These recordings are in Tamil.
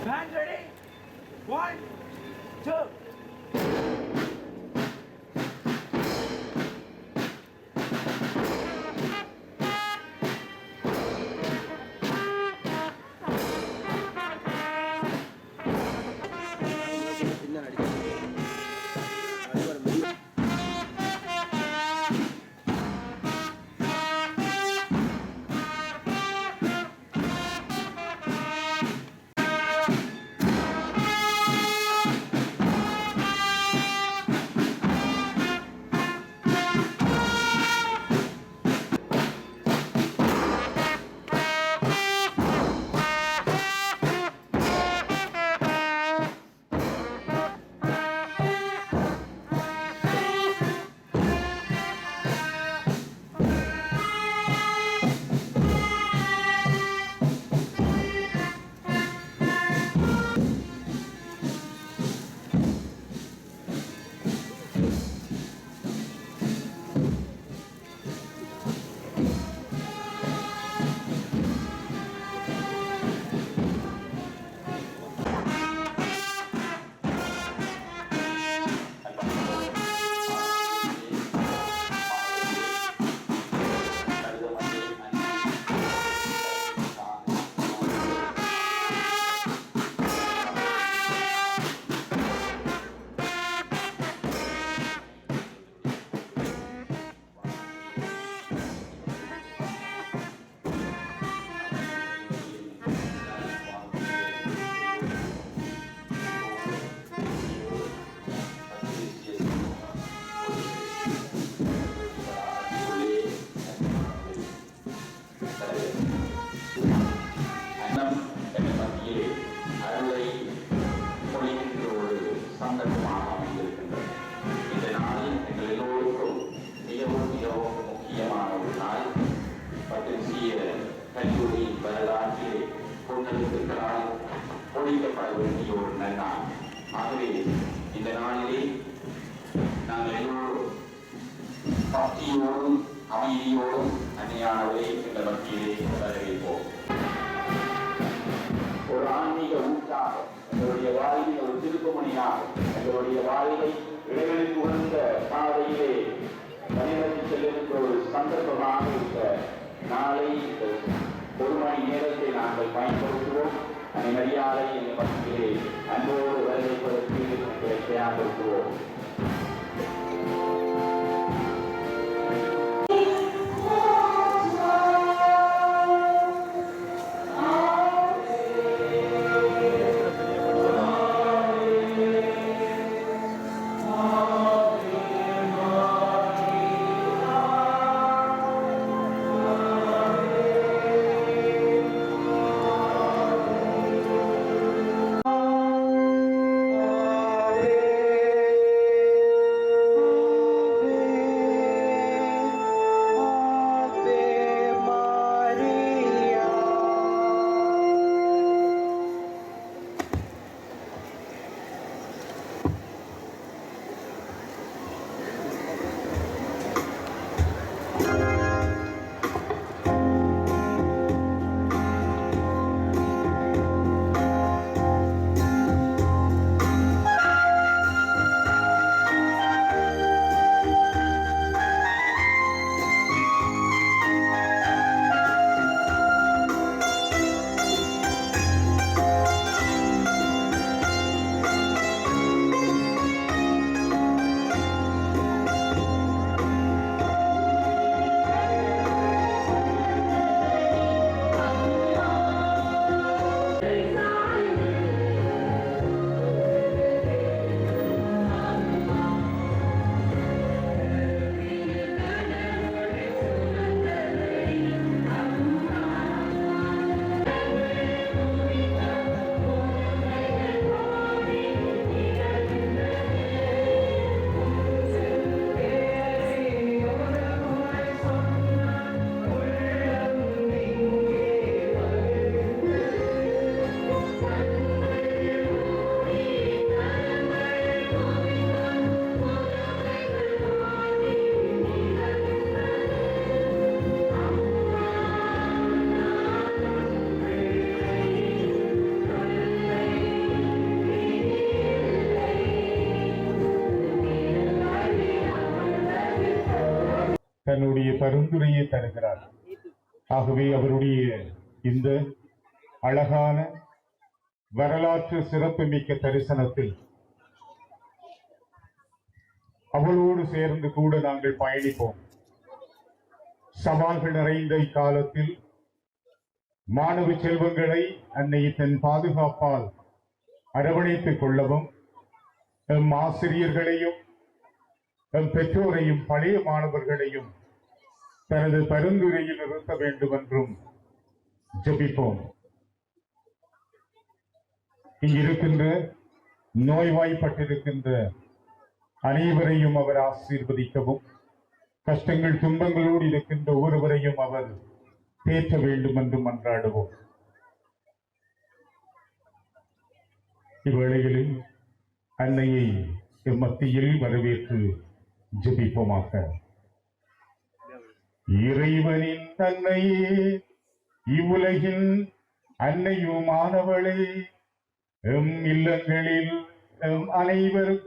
Hands ready? 1, 2. சந்தர்ப்பமாக அமைந்திருக்கின்றது. இந்த நாளில் எங்கள் எல்லோருக்கும் மிகவும் மிகவும் முக்கியமான ஒரு நாள். பத்திரிசிய கல்லூரி வரலாற்றிலே பொன்னெழுத்துக்களால் பொழிக்கப்பட வேண்டிய ஒரு நன்னாள். ஆகவே இந்த நாளிலே நாங்கள் எல்லோரும் பக்தியோடும் அமைதியோடும் அன்னையானவரை எங்கள் மத்தியிலே வரவேற்போம். ஒரு ஆன்மீக ஊற்றாக எங்களுடைய வாழ்வில் ஒரு திருப்புமணியாக எங்களுடைய வாழ்வை இறைவனுக்கு உணர்ந்த பாதையிலே வழிநடத்தி செல்லுகின்ற ஒரு சந்தர்ப்பமாக இருக்க நாளை ஒரு மணி நேரத்தை நாங்கள் பயன்படுத்துவோம். அந்த மரியாதை எங்கள் மத்தியிலே அன்போடு வரவேற்பதற்கு எங்களை தயார்படுத்துவோம். தன்னுடைய பரிந்துரையை தருகிறார். ஆகவே அவருடைய இந்த அழகான வரலாற்று சிறப்புமிக்க தரிசனத்தில் அவளோடு சேர்ந்து கூட நாங்கள் பயணிப்போம். சவால்கள் நிறைந்த இக்காலத்தில் மாணவ செல்வங்களை அன்னை தன் பாதுகாப்பால் அரவணைத்துக் கொள்ளவும், எம் ஆசிரியர்களையும் எம் பெற்றோரையும் பழைய மாணவர்களையும் தனது பரிந்துரையில் நிறுத்த வேண்டும் என்றும் ஜெபிப்போம். இங்கிருக்கின்ற நோய்வாய்ப்பட்டிருக்கின்ற அனைவரையும் அவர் ஆசீர்வதிக்கவும், கஷ்டங்கள் துன்பங்களோடு இருக்கின்ற ஒருவரையும் அவர் தேற்ற வேண்டும் என்று மன்றாடுவோம். இவ்வேளைகளில் அன்னையை மத்தியில் வரவேற்று ஜெபிப்போமாக. இறைவனின் தன்னையே இவ்வுலகின் அன்னையுமானவளே, எம் இல்லங்களில் எம் அனைவரும்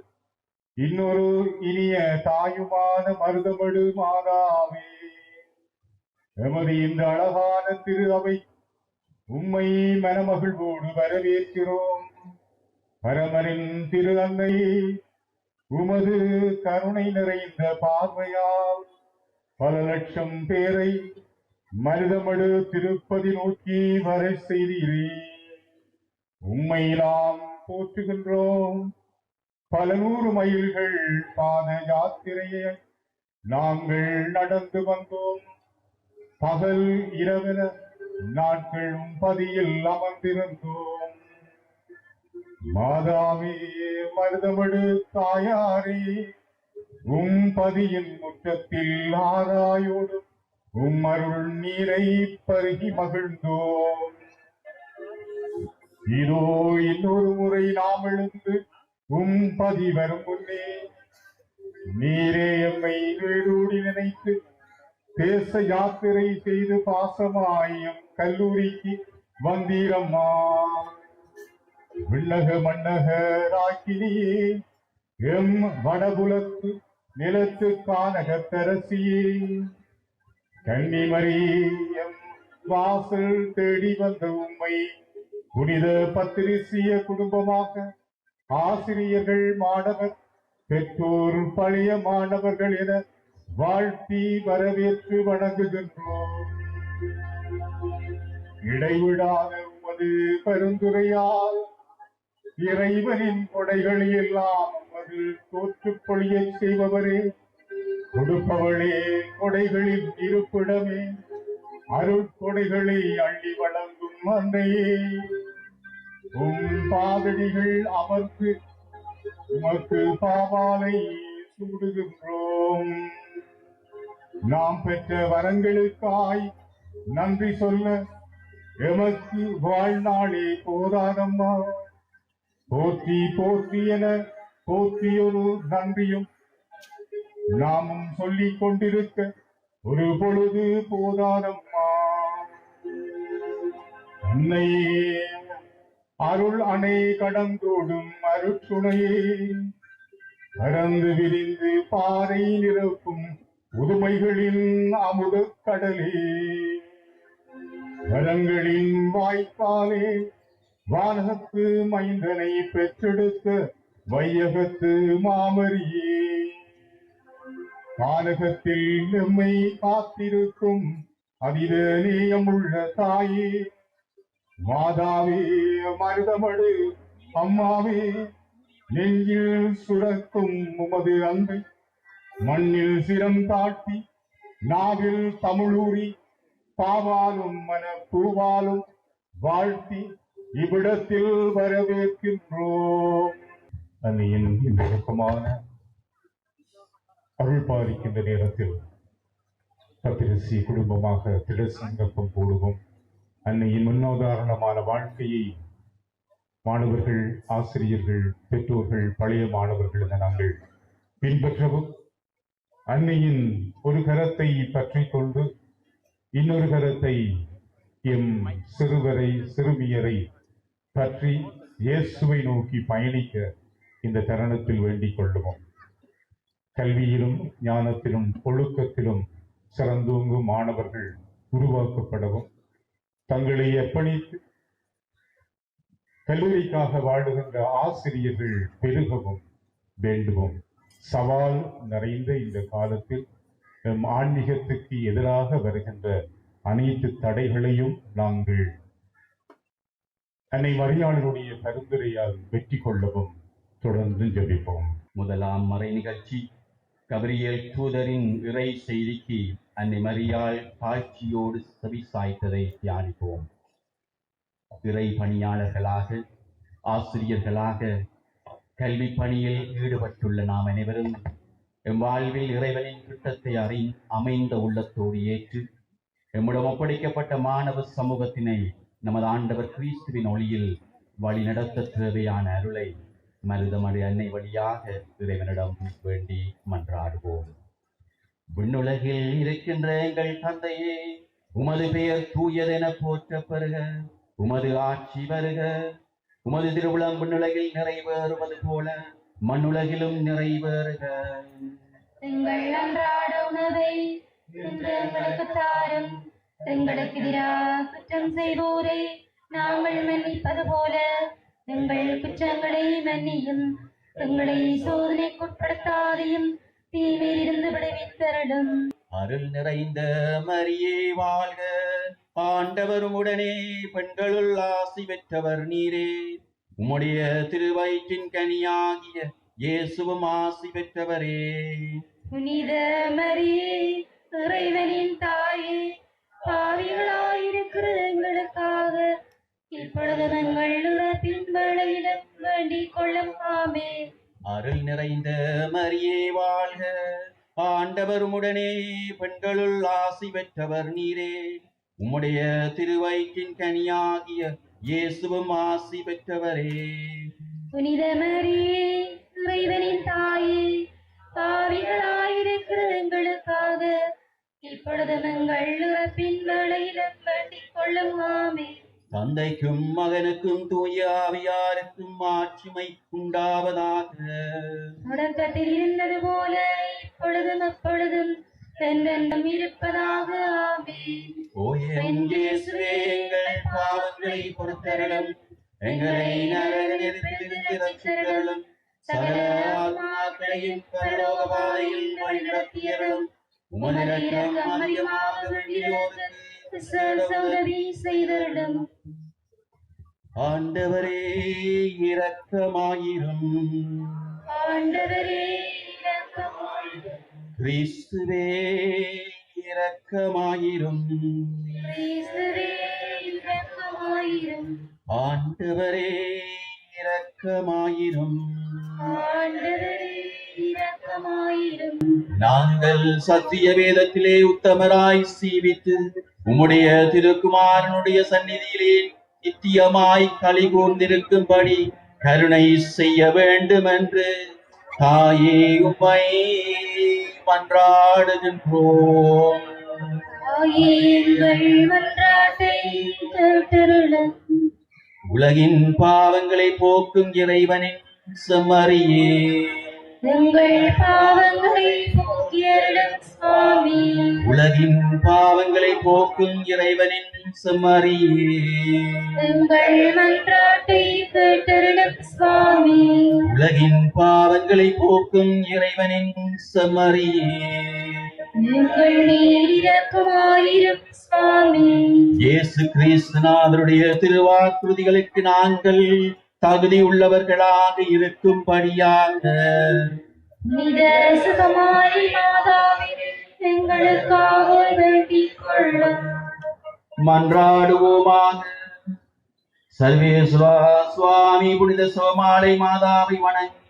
இன்னொரு இனிய தாயுமான மருதமடு மாதாவே, எமது இந்த அழகான திரு அவை உம்மை மனமகிழ்வோடு வரவேற்கிறோம். பரமரின் திரு அன்னையே, உமது கருணை நிறைந்த பார்வையால் பல லட்சம் பேரை மருதமடு திருப்பதி நோக்கி வர செய்தீரே. உம்மை நாம் போற்றுகின்றோம். பல 100 மைல்கள் பாத யாத்திரையை நாங்கள் நடந்து வந்தோம். பகல் இரவென நாட்களும் பதியில் அமர்ந்திருந்தோம். மாதாவே, மருதமடு தாயாரே, உம் பதியின் முற்றத்தில் ஆராயோடு உம் அருள் நீரை பருகி மகிழ்ந்தோம். இதோ இன்னொரு முறை நாம் எழுந்து உம் பதி வரும் முன்னே நீரே எம்மை வீடூடி நினைத்து தேச யாத்திரை செய்து பாசமாயும் கல்லூரிக்கு வந்தீரம்மா. விண்ணக மன்னக ராக்கினியே, எம் வடபுலத்து நிலத்து கானக தரசியே, கன்னிமரி எம் வாசல் தேடி வந்த உம்மை புனித பத்திரிசிய குடும்பமாக ஆசிரியர்கள், மாணவர், பெற்றோர், பழைய மாணவர்கள் என வாழ்த்தி வரவேற்று வணங்குகின்றோம். இடைவிடாத உமது பரிந்துரையால் இறைவனின் கொடைகளை எல்லாம் உமது தோற்றுப்பொழியை செய்பவரே, கொடுப்பவளே, கொடைகளின் இருப்பிடமே, அருட்கொடைகளை அள்ளி வழங்கும் அன்னையே, உம் பாதடிகள் அமர்ந்து உமக்கு பாவாலை சூடுகின்றோம். நாம் பெற்ற வரங்களுக்காய் நன்றி சொல்ல எமக்கு வாழ்நாளே போதாதம்மா. போற்றி போற்றி என போற்றியொரு நன்றியும் நாமும் சொல்லிக் கொண்டிருக்க ஒரு பொழுது போதாதம்மா. அன்னையே, அருள் அணை கடந்தோடும் அருட்சுனையே, பறந்து விரிந்து பாறை நிரப்பும் புதுமைகளின் அமுத கடலே, வரங்களின் வாய்க்காலே, வானகத்து மைந்தனை பெற்றெடுத்த வையகத்து மாமரியே, கானகத்தில் எம்மை காத்திருக்கும் அதித நேயமுள்ள தாயே, மாதாவே, மருதமடு அம்மாவே, நெஞ்சில் சுரக்கும் உமது அன்பை மண்ணில் சிரம் தாட்டி நாவில் தமிழூரி பாவாலும் மன பூவாலும் வாழ்த்தி இவ்விடத்தில் வரவேற்கின்றோம். அன்னையின் இந்த நெருக்கமான அருள் பாலிக்கின்ற நேரத்தில் பத்திரிசி குடும்பமாக திடசங்கப்பம் போடுவோம். அன்னையின் முன்னுதாரணமான வாழ்க்கையை மாணவர்கள், ஆசிரியர்கள், பெற்றோர்கள், பழைய மாணவர்கள் என நாங்கள் பின்பற்றவும், அன்னையின் ஒரு கரத்தை பற்றி கொண்டு இன்னொரு கரத்தை எம் சிறுவரை, சிறுமியரை பற்றி இயேசுவை நோக்கி பயணிக்க இந்த தருணத்தில் வேண்டிக் கொள்ளுவோம். கல்வியிலும் ஞானத்திலும் ஒழுக்கத்திலும் சிறந்தோங்கும் மாணவர்கள் உருவாக்கப்படவும், தங்களை அர்ப்பணித்து கல்லூரிக்காக வாழுகின்ற ஆசிரியர்கள் பெருகவும் வேண்டுவோம். சவால் நிறைந்த இந்த காலத்தில் நம் ஆன்மீகத்துக்கு எதிராக வருகின்ற அனைத்து தடைகளையும் நாங்கள் அன்னை மரியாளுடைய பரிந்துரையால் வெற்றி கொள்ளவும் தொடர்ந்து ஜெபிப்போம். முதலாம் மறை நிகழ்ச்சி கபிரியேல் தூதரின் இறை செய்திக்கு அன்னை மரியாள் தாழ்ச்சியோடு செவி சாய்த்ததை தியானிப்போம். இறை பணியாளர்களாக, ஆசிரியர்களாக, கல்வி பணியில் ஈடுபட்டுள்ள நாம் அனைவரும் எம் வாழ்வில் இறைவனின் திட்டத்தை அமைந்த உள்ளத்தோடு ஏற்று எம்மிடம் ஒப்படைக்கப்பட்ட மாணவ சமூகத்தினை நமது ஆண்டவர் கிறிஸ்துவின் ஒளியில் வழி நடத்த தேவையான அருளை மருதமடை அன்னை வழியாக இறைவனிடம் வேண்டி மன்றாடுவோம். விண்ணுலகில் இருக்கின்ற எங்கள் தந்தையே, உமது பெயர் தூயதென போற்ற பெறுக. உமது ஆட்சி வருக. உமது திருவுளம் விண்ணுலகில் நிறைவேறுவது போல மண்ணுலகிலும் நிறைவேறுக. எங்கள் அன்றாட உணவை இன்று எங்களுக்கு தாரும். எங்களுக்கு எதிராக குற்றம் செய்வோரை நாங்கள் மன்னிப்பது போல எங்கள் குற்றங்களை மன்னியும். எங்களை சோதனைக்குட்படுத்தாதையும் தீமையிலிருந்து விடுவித்தருளும். அருள் நிறைந்த மரியே வாழ்க. ஆண்டவர் உடனே பெண்களுள் ஆசி பெற்றவர் நீரே. உம்முடைய திருவயிற்றின் கனியாகிய இயேசுவும் ஆசி பெற்றவரே. புனித மரியே, இறைவனின் தாயே, பாவிகளாயிருக்கிற எங்களுக்காக இப்பொழுது எங்கள் இறப்பின் வேளையிலும் வேண்டிக் கொள்ளும். ஆமென். அருள் நிறைந்த மரியே வாழ்க. ஆண்டவர் உடனே பெண்களுள் ஆசி பெற்றவர் நீரே. உம்முடைய திருவயிற்றின் கனியாகிய இயேசுவும் ஆசி பெற்றவரே. புனித மரியே, இறைவனின் தாயே, பாவிகளாயிருக்கிற எங்களுக்காக இப்பொழுது எங்கள் இறப்பின் வேளையிலும் வேண்டிக் கொள்ளும். ஆமென். தந்தைக்கும் மகனுக்கும் தூய ஆவியாருக்கும் ஆட்சிமை உண்டாவதாக. தொடக்கத்தில் இருந்தது போல இப்பொழுதும் எப்பொழுதும் என்றென்றும் இருப்பதாக. ஆமென். ஓ என் இயேசுவே, எங்கள் பாவங்களை பொறுத்தருளும். எங்களை நரக நெருப்பிலிருந்து ரட்சித்தருளும். சகல ஆத்மாக்களையும் பரலோக பாதையில் வழிநடத்தியருளும். உமது இரக்கம் அதிகமாக வேண்டியோருக்கு உதவி செய்தருளும். ஆண்டவரே இரக்கமாயிரும். ஆண்டவரே இரக்கமாயிரும். கிறிஸ்துவே இரக்கமாயிரும். கிறிஸ்துவே இரக்கமாயிரும். ஆண்டவரே இரக்கமாயிரும். ஆண்டவரே இரக்கமாயிரும். நாங்கள் சத்திய வேதத்திலே உத்தமராய் சீவித்து உம்முடைய திருக்குமாரனுடைய சந்நிதியிலே நித்தியமாய் களி கூர்ந்திருக்கும்படி கருணை செய்ய வேண்டும் என்று தாயே உம்மை மன்றாடுகின்றோம். தாயே, எங்கள் மன்றாட்டை கேட்டருளும். உலகின் பாவங்களை போக்கும் இறைவனின் செம்மறியே, எங்கள் பாவங்களை போக்கியருளும். சுவாமி, உலகின் பாவங்களை போக்கும் இறைவனின் செம்மறியே, எங்கள் மன்றாட்டை கேட்டருளும். சுவாமி, உலகின் பாவங்களை போக்கும் இறைவனின் செம்மறியே, எங்கள் மேல் இரக்கமாயிரும். சுவாமி, இயேசு கிறிஸ்துநாதருடைய திருவாக்குறுதிகளுக்கு நாங்கள் தகுதி உள்ளவர்களாக இருக்கும்படியாக புனித சுகமாரி மாதாவே, எங்களுக்காக வேண்டிக் கொள்ளும். மன்றாடுவோமாக. சர்வேஸ்வரா சுவாமி புனித சோமாலை மாதாவை வணங்கி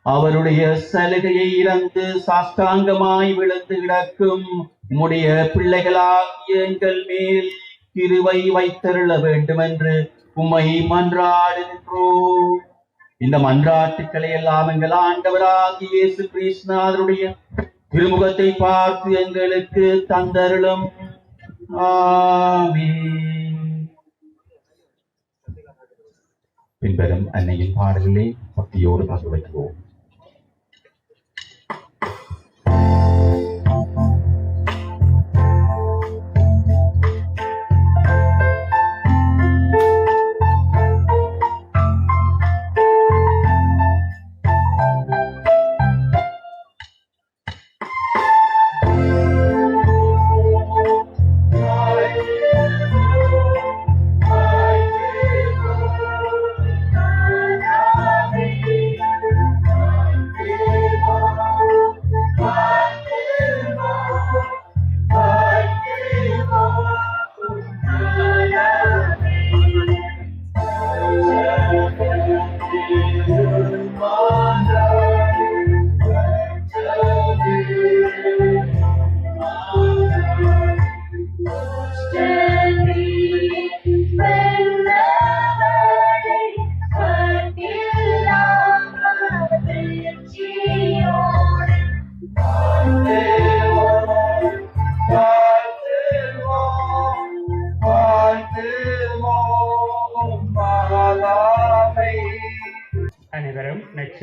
அவருடைய சலுகையை இறந்து சாஷ்டாங்கமாய் விழுந்து கிடக்கும் உம்முடைய பிள்ளைகளாகிய எங்கள் மேல் கிருபை வைத்தருள வேண்டும் என்று உம்மை மன்றாடுகின்றோம். இந்த மன்றாட்டுக்களை எல்லாம் எங்கள் ஆண்டவராகிய இயேசு கிறிஸ்துநாதருடைய திருமுகத்தை பார்த்து எங்களுக்கு தந்தருளும். ஆமென். பின்வரும் அன்னையின் பாடல்களை பக்தியோடு பகிர்வோம்.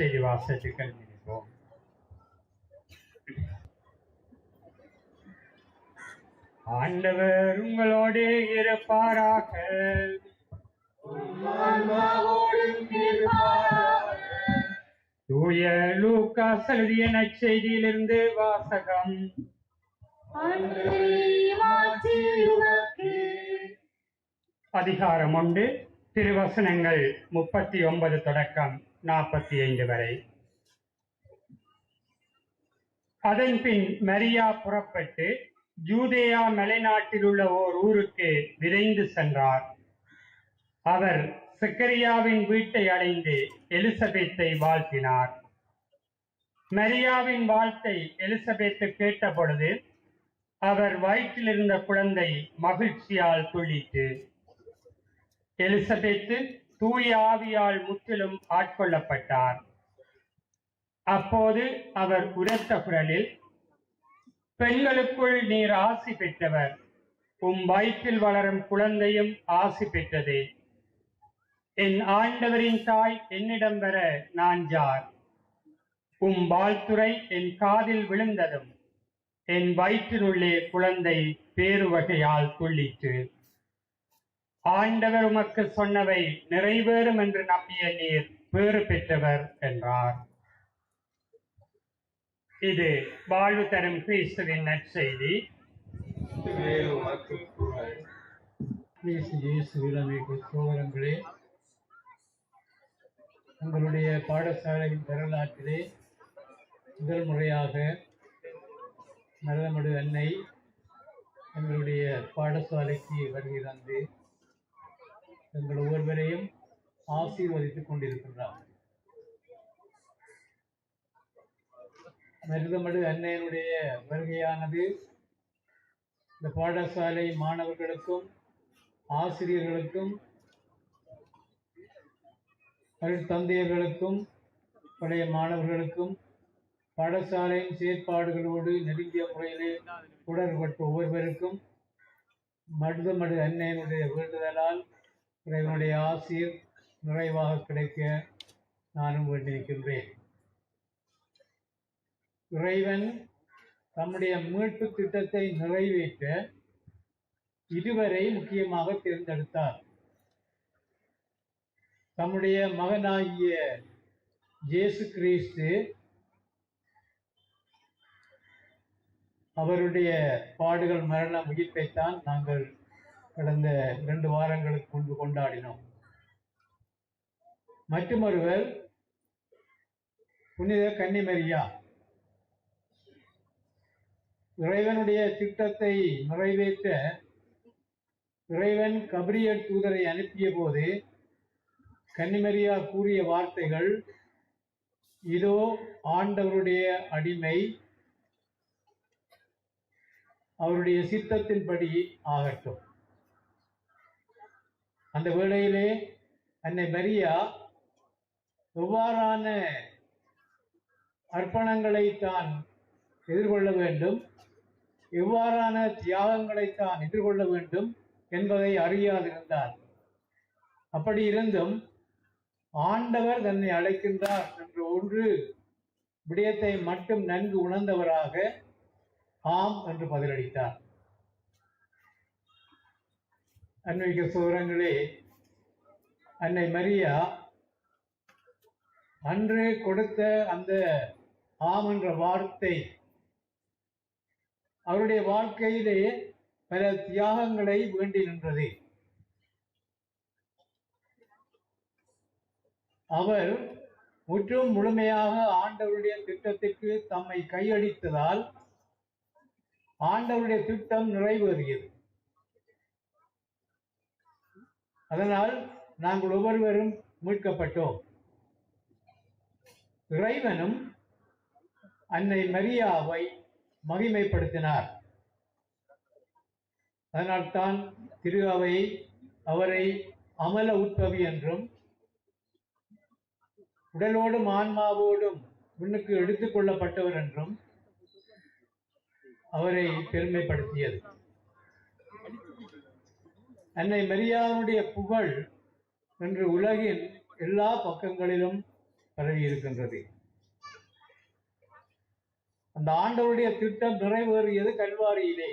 நற்செய்தி வாசகத்துக்கு நினைப்போம். ஆண்டவர் உங்களோடு இருப்பாராக. தூய லூக்கா எழுதிய நற்செய்தியிலிருந்து வாசகம். அதிகாரம் 1, திருவசனங்கள் 39 தொடக்கம் 45 வரை. அதன் பின் மரியா புறப்பட்டு யூதேயா மலைநாட்டில் உள்ள ஓர் ஊருக்கு விரைந்து சென்றார். அவர் சக்கரியாவின் வீட்டை அடைந்து எலிசபெத்தை வாழ்த்தினார். மரியாவின் வாழ்த்தை எலிசபெத்து கேட்ட பொழுது அவர் வயிற்றில் இருந்த குழந்தை மகிழ்ச்சியால் துள்ளிற்று. எலிசபெத்து தூய ஆவியால் முற்றிலும் ஆட்கொள்ளப்பட்டார். அப்போது அவர் உரத்த குரலில், பெண்களுக்குள் நீர் ஆசி பெற்றவர், உம் வயிற்றில் வளரும் குழந்தையும் ஆசி பெற்றதே. என் ஆண்டவரின் தாய் என்னிடம் வர நான் யார்? உம் வாழ்த்துரை என் காதில் விழுந்ததும் என் வயிற்றினுள்ளே குழந்தை பேருவகையால் துள்ளிற்று. ஆண்டவர் உமக்கு சொன்னவை நிறைவேறும் என்று நம்பிய நீர் பேறு பெற்றவர் என்றார். இது வாழ்வு தரும் கிறிஸ்துவின் நற்செய்தி. சோதரங்களே, உங்களுடைய பாடசாலையின் வரலாற்றிலே முதல் முறையாக மருதமடு அன்னை எங்களுடைய பாடசாலைக்கு வருகை தந்து எங்கள் ஒவ்வொருவரையும் ஆசீர்வதித்துக் கொண்டிருக்கின்றார். மருதமடு அன்னையினுடைய வருகையானது இந்த பாடசாலை மாணவர்களுக்கும் ஆசிரியர்களுக்கும் தந்தையர்களுக்கும் பழைய மாணவர்களுக்கும் பாடசாலையின் செயற்பாடுகளோடு நெருங்கிய முறையிலே தொடர்பட்ட ஒவ்வொருவருக்கும் மருதமடு அன்னையினுடைய வேண்டுதலால் இறைவனுடைய ஆசீர் நிறைவாக கிடைக்க நானும் வேண்டியிருக்கின்றேன். இறைவன் தம்முடைய மீட்பு திட்டத்தை நிறைவேற்ற இருவரை முக்கியமாக தேர்ந்தெடுத்தார். தம்முடைய மகனாகிய இயேசு கிறிஸ்து அவருடைய பாடுகள் மரண உயிர்ப்பைத்தான் நாங்கள் கடந்த 2 வாரங்களுக்கு முன்பு கொண்டாடினோம். மற்றொருவர் புனித கன்னிமரியா. இறைவனுடைய திட்டத்தை நிறைவேற்ற இறைவன் கபிரியல் தூதரை அனுப்பிய போது கன்னிமரியா கூறிய வார்த்தைகள், இதோ ஆண்டவருடைய அடிமை, அவருடைய சித்தத்தின்படி ஆகட்டும். அந்த வேளையிலே அன்னை மரியா எவ்வாறான அர்ப்பணங்களை தான் எதிர்கொள்ள வேண்டும், எவ்வாறான தியாகங்களை தான் எதிர்கொள்ள வேண்டும் என்பதை அறியாதிருந்தார். அப்படி இருந்தும் ஆண்டவர் தன்னை அழைக்கின்றார் என்ற ஒன்று விடயத்தை மட்டும் நன்கு உணர்ந்தவராக ஆம் என்று பதிலளித்தார். அன்பிற்குரிய சகோதரங்களே, அன்னை மரியா அன்று கொடுத்த அந்த ஆம் என்ற வார்த்தை அவருடைய வாழ்க்கையிலே பல தியாகங்களை வேண்டி நின்றது. அவர் முற்றும் முழுமையாக ஆண்டவருடைய திட்டத்திற்கு தம்மை கையளித்ததால் ஆண்டவருடைய திட்டம் நிறைவேறியது. அதனால் நாங்கள் ஒவ்வொருவரும் மீட்கப்பட்டோம். இறைவனும் அன்னை மரியாவை மகிமைப்படுத்தினார். அதனால்தான் திரு அவை அவரை அமல உட்பவி என்றும் உடலோடும் ஆன்மாவோடும் முன்னுக்கு எடுத்துக் கொள்ளப்பட்டவர் என்றும் அவரை பெருமைப்படுத்தியது. அன்னை மரியாவுடைய புகழ் இன்று உலகின் எல்லா பக்கங்களிலும் பரவி இருக்கின்றது. அந்த ஆண்டவருடைய திட்டம் நிறைவேறியது கல்வாரியிலே.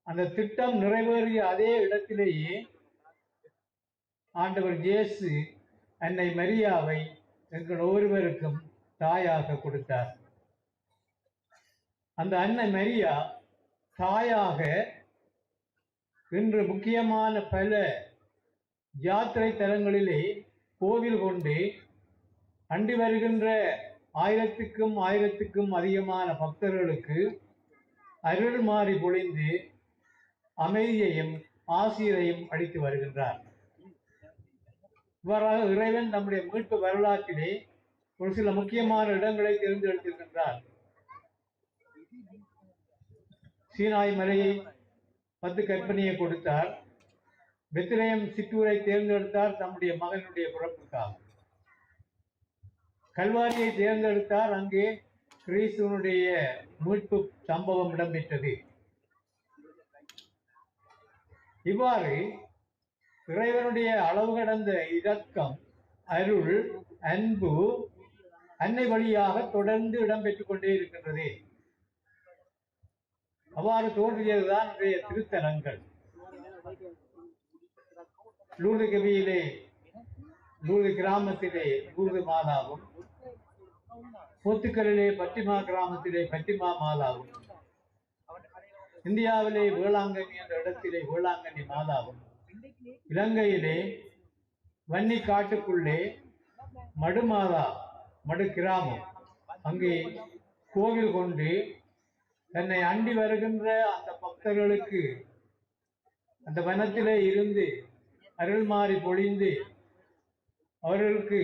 அந்த திட்டம் நிறைவேறிய அதே இடத்திலேயே ஆண்டவர் இயேசு அன்னை மரியாவை எங்கள் ஒருவருக்கும் தாயாக கொடுத்தார். அந்த அன்னை மரியா தாயாக இன்று முக்கியமான பல யாத்திரை தலங்களிலே கோவில் கொண்டு அண்டி வருகின்ற ஆயிரத்துக்கும் அதிகமான பக்தர்களுக்கு அருள் மாறி பொழிந்து அமைதியையும் ஆசிரியையும் அளித்து வருகின்றார். இவ்வாறாக இறைவன் நம்முடைய மீட்பு வரலாற்றிலே ஒரு சில முக்கியமான இடங்களை தேர்ந்தெடுத்திருக்கின்றார். சீனாய் மலையை 10 கற்பனையை கொடுத்தார். பெத்லெஹேம் சிற்றூரை தேர்ந்தெடுத்தார் தம்முடைய மகனுடைய பிறப்புக்காக. கல்வாரியை தேர்ந்தெடுத்தார், அங்கே கிறிஸ்துவனுடைய மீட்பு சம்பவம் இடம்பெற்றது. இவ்வாறு இறைவனுடைய அளவு கடந்த இரக்கம், அருள், அன்பு அன்னை வழியாக தொடர்ந்து இடம்பெற்றுக் கொண்டே இருக்கின்றது. அவ்வாறு தோன்றியதுதான் இன்றைய திருத்தலங்கள். லூர்து கவியிலே லூர்து கிராமத்திலே லூர்து மாதாவும், போத்துக்கலிலே பட்டிமா கிராமத்திலே பட்டிமா மாதாவும், இந்தியாவிலே வேளாங்கண்ணி என்ற இடத்திலே வேளாங்கண்ணி மாதாவும், இலங்கையிலே வன்னி காட்டுக்குள்ளே மடுமாதா மடு கிராமம், அங்கே கோவில் கொண்டு தன்னை அண்டி வருகின்ற அந்த பக்தர்களுக்கு அந்த வனத்திலே இருந்து அருள் மாறி பொழிந்து அவர்களுக்கு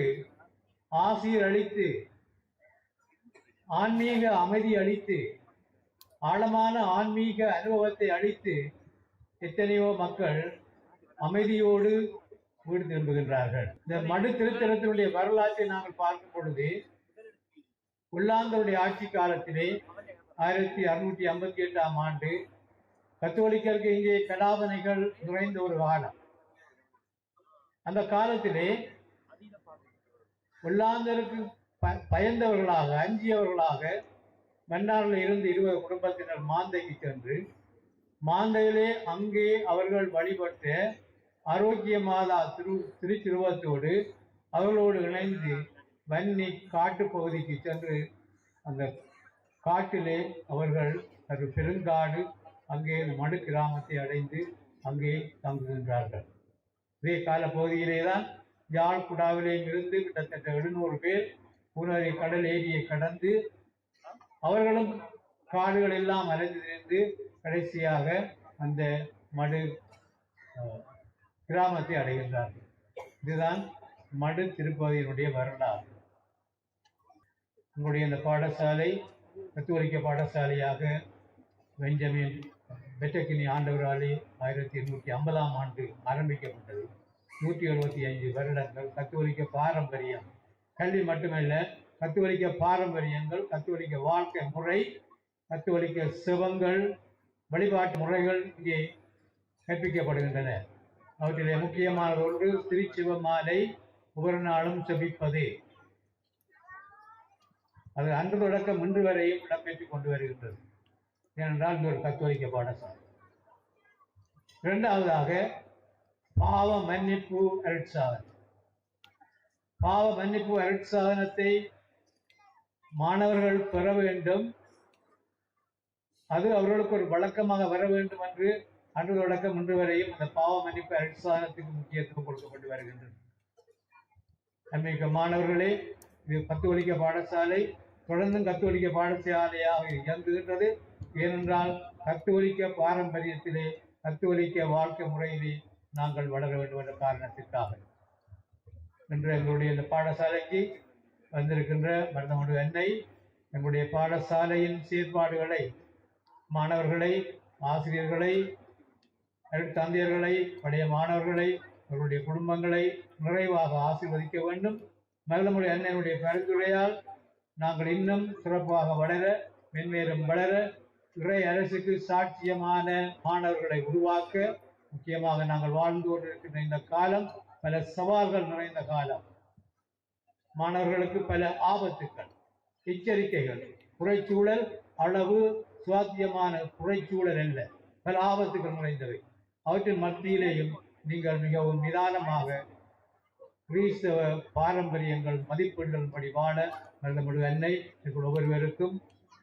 ஆசீர் அளித்து ஆன்மீக அமைதி அளித்து ஆழமான ஆன்மீக அனுபவத்தை அளித்து எத்தனையோ மக்கள் அமைதியோடு வீடு திரும்புகின்றார்கள். இந்த மடு திருத்தலத்தினுடைய வரலாற்றை நாங்கள் பார்க்கும் பொழுது உள்ளாந்தருடைய ஆட்சி காலத்திலே 1658ஆம் ஆண்டு கத்தோலிக்கருக்கு இங்கே கலாபனைகள் நிறைந்த ஒரு காலம். அந்த காலத்திலே உள்ளாந்தருக்கு பயந்தவர்களாக அஞ்சியவர்களாக மன்னாரில் இருந்து 20 குடும்பத்தினர் மாந்தைக்கு சென்று மாந்தையிலே அங்கே அவர்கள் வழிபட்ட ஆரோக்கிய மாதா திருச்சிருவத்தோடு அவர்களோடு இணைந்து வன்னி காட்டு பகுதிக்கு சென்று அந்த காட்டிலே அவர்கள் ஒரு பெருங்காடு அங்கே மடு கிராமத்தை அடைந்து அங்கே தங்குகின்றார்கள். இதே கால பகுதியிலே தான் யாழ்குடாவிலேயும் இருந்து கிட்டத்தட்ட 700 பேர் பூனரை கடல் ஏரியை கடந்து அவர்களும் காடுகள் எல்லாம் அலைந்திருந்து கடைசியாக அந்த மடு கிராமத்தை அடைகின்றார்கள். இதுதான் மடு திருப்பதியினுடைய வரலாறு. உங்களுடைய இந்த பாடசாலை கத்தோலிக்க பாடசாலையாக பெஞ்சமின் பெட்டக்கினி ஆண்டவராலே 1850ஆம் ஆண்டு ஆரம்பிக்கப்பட்டது. 175 வருடங்கள் கத்தோலிக்க பாரம்பரியம், கல்வி மட்டுமல்ல, கத்தோலிக்க பாரம்பரியங்கள், கத்தோலிக்க வாழ்க்கை முறை, கத்தோலிக்க சிவங்கள், வழிபாட்டு முறைகள் இங்கே கற்பிக்கப்படுகின்றன. அவற்றிலே முக்கியமான ஒன்று திருச்சிவ மாலை ஒவ்வொரு நாளும் செபிப்பது. அது அன்று தொடக்கம் இன்று வரையும் இடம்பெற்றுக் கொண்டு வருகின்றது. ஏனென்றால் இந்த ஒரு கத்தோலிக்க பாடசாலை. இரண்டாவதாக பாவ மன்னிப்பு அருட்சாதனம். பாவ மன்னிப்பு அருட்சாதனத்தை மாணவர்கள் பெற வேண்டும். அது அவர்களுக்கு ஒரு வழக்கமாக வர வேண்டும் என்று அன்று தொடக்கம் இன்று வரையும் அந்த பாவ மன்னிப்பு அருட்சாதனத்துக்கு முக்கியத்துவம் கொடுக்கப்பட்டு வருகின்றது. அன்பிற்க மாணவர்களே, இது கத்தோலிக்க பாடசாலை தொடர்ந்தும் கத்தோலிக்க பாடசாலையாக இயங்குகின்றது. ஏனென்றால் கத்தோலிக்க பாரம்பரியத்திலே, கத்தோலிக்க வாழ்க்கை முறையிலே நாங்கள் வளர வேண்டும் என்ற காரணத்திற்காக இன்று எங்களுடைய இந்த பாடசாலைக்கு வந்திருக்கின்ற மருதமுடு அன்னை எங்களுடைய பாடசாலையின் செயற்பாடுகளை, மாணவர்களை, ஆசிரியர்களை, தந்தையர்களை, பழைய மாணவர்களை, அவர்களுடைய குடும்பங்களை நிறைவாக ஆசீர்வதிக்க வேண்டும். மருதமுடு அன்னையினுடைய பரிந்துரையால் நாங்கள் இன்னும் சிறப்பாக வளர, மென்மேலும் வளர, இறை அரசுக்கு சாட்சியமான மாணவர்களை உருவாக்க, முக்கியமாக நாங்கள் வாழ்ந்து கொண்டிருக்கின்ற இந்த காலம் பல சவால்கள் நிறைந்த காலம். மாணவர்களுக்கு பல ஆபத்துக்கள், எச்சரிக்கைகள், புறச்சூழல் அளவு சுவாத்தியமான புறச்சூழல் அல்ல, பல ஆபத்துக்கள் நிறைந்தவை. அவற்றின் மத்தியிலேயும் நீங்கள் மிகவும் நிதானமாக கிறிஸ்தவ பாரம்பரியங்கள் மதிப்பெண்கள் படி வாழ நம்முடைய அன்னை ஒவ்வொருவருக்கும்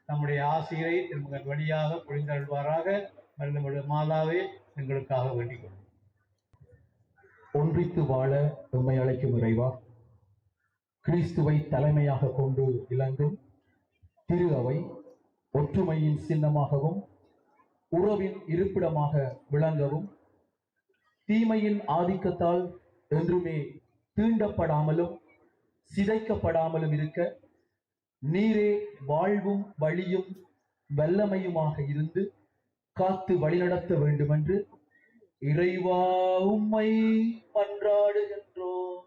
நம்முடைய ஆசிரியரை திருமகன் வழியாக புரிந்தருள்வாராக. நம்முடைய மாதாவே எங்களுக்காக வேண்டிக் கொள்ளும். ஒன்றித்து வாழ எம்மை அழைக்கும் இறைவா, கிறிஸ்துவை தலைமையாக கொண்டு விளங்கும் திரு அவை ஒற்றுமையின் சின்னமாகவும் உறவின் இருப்பிடமாக விளங்கவும் தீமையின் ஆதிக்கத்தால் என்றுமே தீண்டப்படாமலும் சிதைக்கப்படாமலும் இருக்க நீரே வாழ்வும் வழியும் வல்லமையுமாக இருந்து காத்து வழிநடத்த வேண்டுமென்று இறைவா உம்மை மன்றாடுகின்றோம்.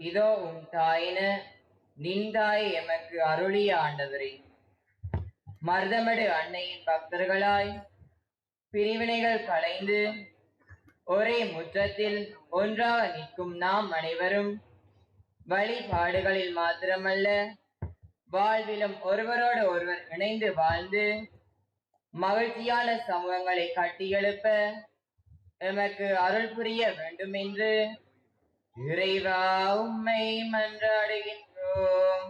இதோ உன் தாயின நின்றாய் எமக்கு அருளிய ஆண்டவரே, மருதமடு அன்னையின் பக்தர்களாய் பிரிவினைகள் களைந்து ஒரே முற்றத்தில் ஒன்றாக நிற்கும் நாம் அனைவரும் வழிபாடுகளில் மாத்திரமல்ல வாழ்விலும் ஒருவரோடு ஒருவர் இணைந்து வாழ்ந்து மகிழ்ச்சியான சமூகங்களை கட்டியெழுப்ப எமக்கு அருள் புரிய வேண்டும் என்று இறைவா உம்மை மன்றாடுகின்றோம்.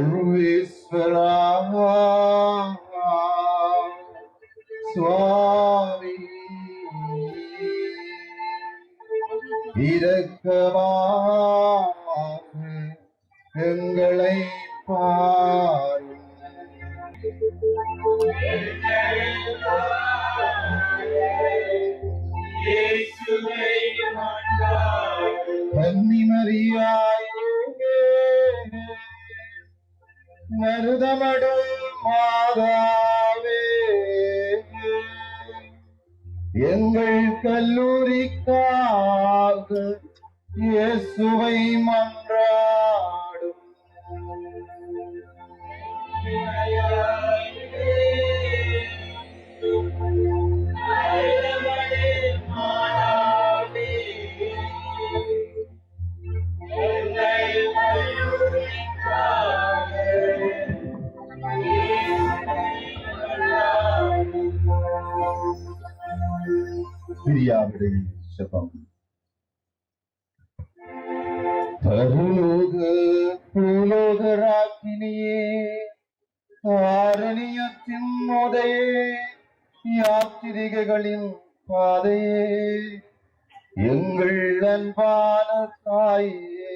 सर्वेश्वरा स्वामी இரக்கமாக எங்களை பாரும். கன்னிமரியாய் மருதமடு மாதாவே, எங்கள் கல்லூரிக்காக இயேசுவை மன்றாடும். பிரியாவிடை ஜெபம். பரலோக பூலோக ராக்கினியே, ஆரணியத்தின் மோதையே, யாத்திரிகைகளின் பாதையே, எங்கள் அன்பான தாயே,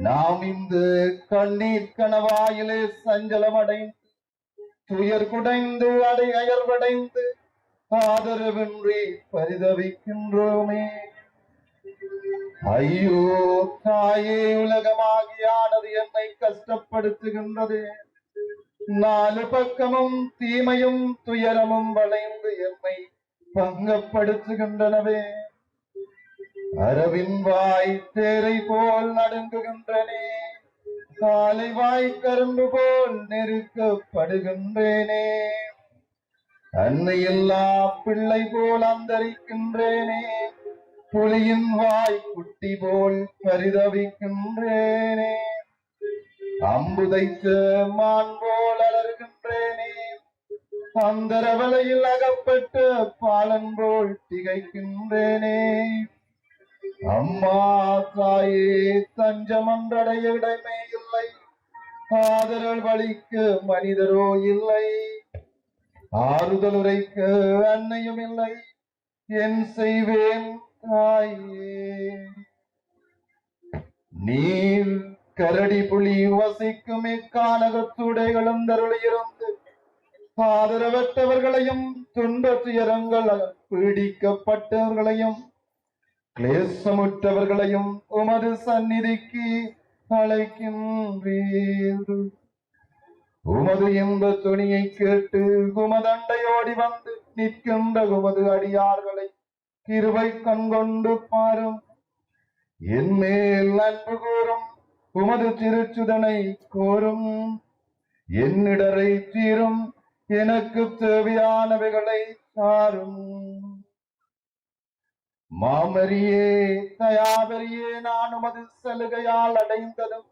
நாம் இந்த கண்ணீர் கணவாயிலே சஞ்சலமடைந்து துயர் குடைந்து அயர்வடைந்து ஆதரவின்றி பரிதவிக்கின்றோமே. ஐயோ தாயே, உலகமாகியானது என்னை கஷ்டப்படுத்துகின்றது. நாலு பக்கமும் தீமையும் துயரமும் வளைந்து என்னை பங்கப்படுத்துகின்றனவே. அரவின் வாய் தேரை போல் நடுங்குகின்றனே, காலை வாய் கரும்பு போல் நெருக்கப்படுகின்றேனே. அன்னையில்லா பிள்ளை போல் அந்தரிக்கின்றேனே, புலியின் வாய் குட்டி போல் பரிதவிக்கின்றேனே. அம்புதைத்த மான் போல் அலறுகின்றேனே, அந்தரவலையில் அகப்பட்ட பாலன் போல் திகைக்கின்றேனே. அம்மா தாயே, தஞ்சமன்றடைய இடமே இல்லை, ஆதரவு அளிக்க மனிதரோ இல்லை, ஆறுதல் உரைக்க அன்னையும் இல்லை. என் செய்வேன் தாயே? நீர் கரடி புலி வசிக்கும் இக்கானகத்துடைகளும் தருளியிருந்து ஆதரவற்றவர்களையும் துன்ப துயரங்கள் பீடிக்கப்பட்டவர்களையும் கிளேசமுற்றவர்களையும் உமது சந்நிதிக்கு அழைக்கின்றீர். உமது இன்ப துணியை கேட்டு உமதண்டையோடி வந்து நிற்கின்ற உமது அடியார்களை கிருபை கண்கொண்டு பாரும். என் மேல் அன்பு கூறும் உமது திருச்சுதனை கோரும். என்னிடரை தீரும், எனக்கு தேவையானவைகளை சாரும். மாமரியே, தயாபரியே, நான் உமது சலுகையால் அடைந்ததும்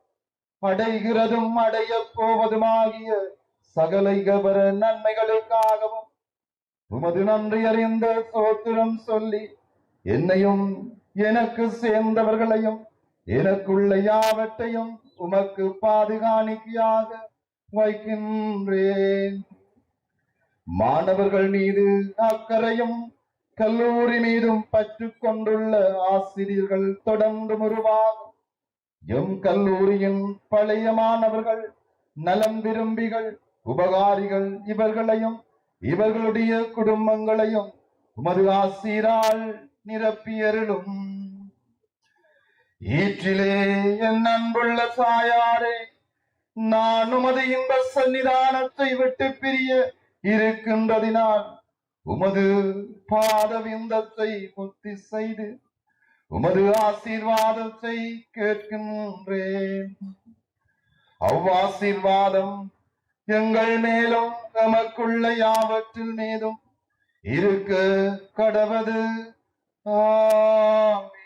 அடைகிறதும் அடைய போவதுமாகிய சகலை கபர நன்மைகளுக்காகவும் உமது நன்றி அறிந்த சோத்திரம் சொல்லி என்னையும் எனக்கு சேர்ந்தவர்களையும் எனக்குள்ள யாவற்றையும் உமக்கு பாதுகாணிக்கையாக வைக்கின்றேன். மாணவர்கள் மீது அக்கறையும் கல்லூரி மீதும் பற்று கொண்டுள்ள ஆசிரியர்கள் தொடர்ந்து உருவாகும். எம் கல்லூரியின் பழைய மாணவர்கள், நலம் விரும்பிகள், உபகாரிகள் இவர்களையும் இவர்களுடைய குடும்பங்களையும் உமது ஆசீரால் நிரப்பியருளும். ஈற்றிலே என் அன்புள்ள தாயாரே, நான் உமது இன்ப சன்னிதானத்தை விட்டு பிரிய இருக்கின்றதினால் உமது பாதவிந்தத்தை முத்தி செய்து உமது ஆசீர்வாதத்தை கேட்கின்றேன். அவ்வாசீர்வாதம் எங்கள் மேலும் எமக்குள்ள யாவற்றில் மீதும் இருக்க கடவது. ஆமென்.